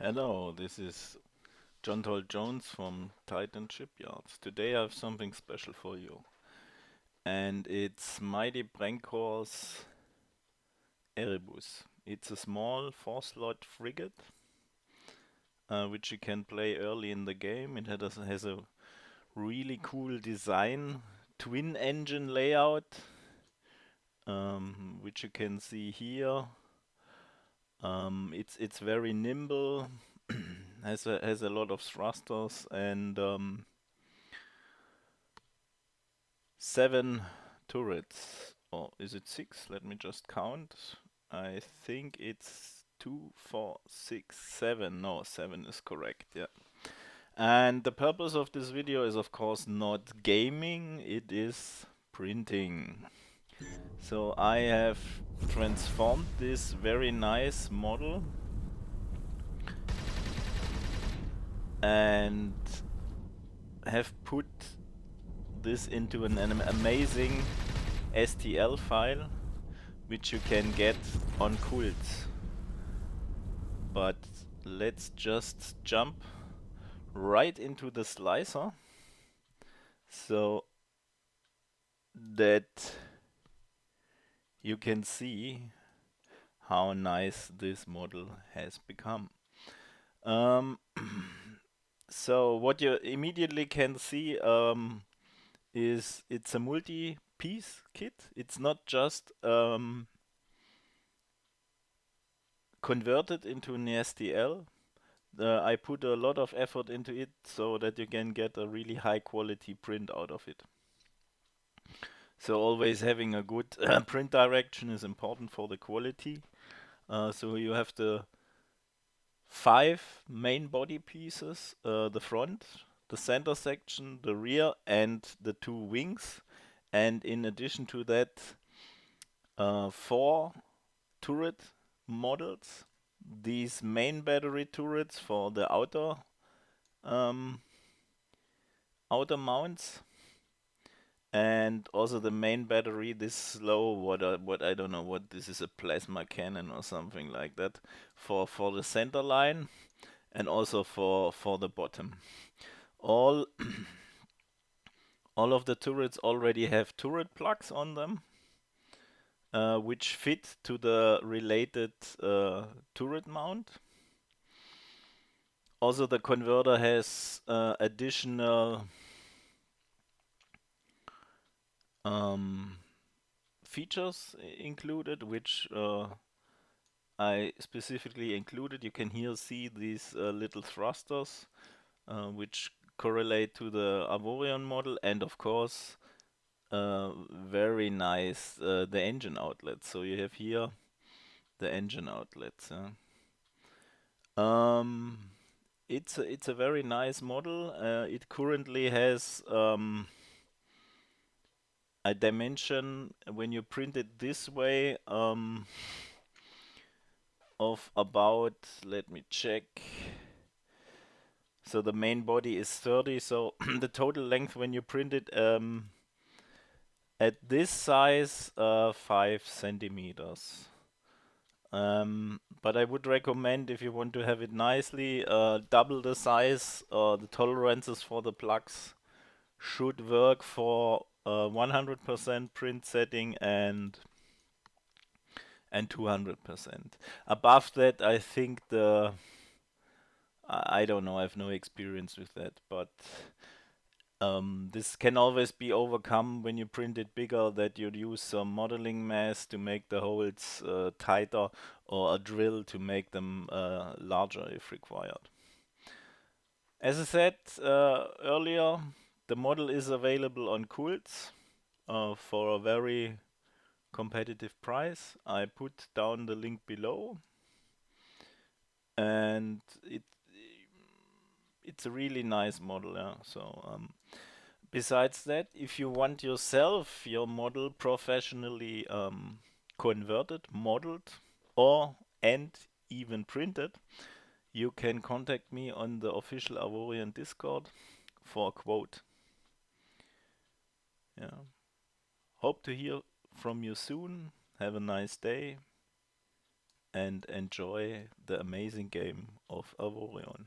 Hello, this is John Toll Jones from Titan Shipyards. Today I have something special for you, and it's Mighty Brankors EREBUS. It's a small 4-slot frigate, which you can play early in the game. It has a really cool design, twin engine layout, which you can see here. It's very nimble, has a lot of thrusters and 7 turrets. Or is it 6? Let me just count. I think it's 2, 4, 6, 7. No, 7 is correct, yeah. And the purpose of this video is of course not gaming, it is printing. So I have transformed this very nice model and have put this into an amazing STL file which you can get on CULTS. But let's just jump right into the slicer so that you can see how nice this model has become. So what you immediately can see is it's a multi-piece kit. It's not just converted into an STL. I put a lot of effort into it so that you can get a really high quality print out of it. So always having a good print direction is important for the quality. So you have the 5 main body pieces, the front, the center section, the rear, and the 2 wings. And in addition to that, 4 turret models. These main battery turrets for the um, outer mounts, and also the main battery, this slow, what I don't know what this is, a plasma cannon or something like that, for the center line, and also for the bottom. All all of the turrets already have turret plugs on them, which fit to the related turret mount. Also, the converter has additional um, features included, which I specifically included. You can here see these little thrusters, which correlate to the AVORION model, and of course, very nice the engine outlets. So you have here the engine outlets. Um, it's a very nice model. It currently has a dimension when you print it this way of about, let me check. So the main body is 30. So the total length when you print it at this size, 5 centimeters. But I would recommend, if you want to have it nicely, double the size. The tolerances for the plugs should work for 100% print setting and 200%. Above that, I think I don't know, I have no experience with that, but this can always be overcome when you print it bigger, that you'd use some modeling mass to make the holes tighter, or a drill to make them larger if required. As I said earlier, the model is available on CULTS for a very competitive price. I put down the link below, and it's a really nice model. Yeah. So besides that, if you want yourself your model professionally converted, modeled, or and even printed, you can contact me on the official AVORION Discord for a quote. Yeah. Hope to hear from you soon. Have a nice day. and enjoy the amazing game of Avorion.